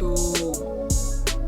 2،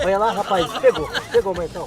Olha lá, rapaz, pegou, Marcão.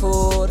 4،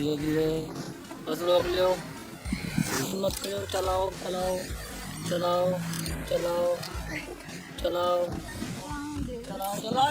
धीरे बस रोक लो, मत करो, चलाओ चलाओ चलाओ चलाओ चलाओ चलाओ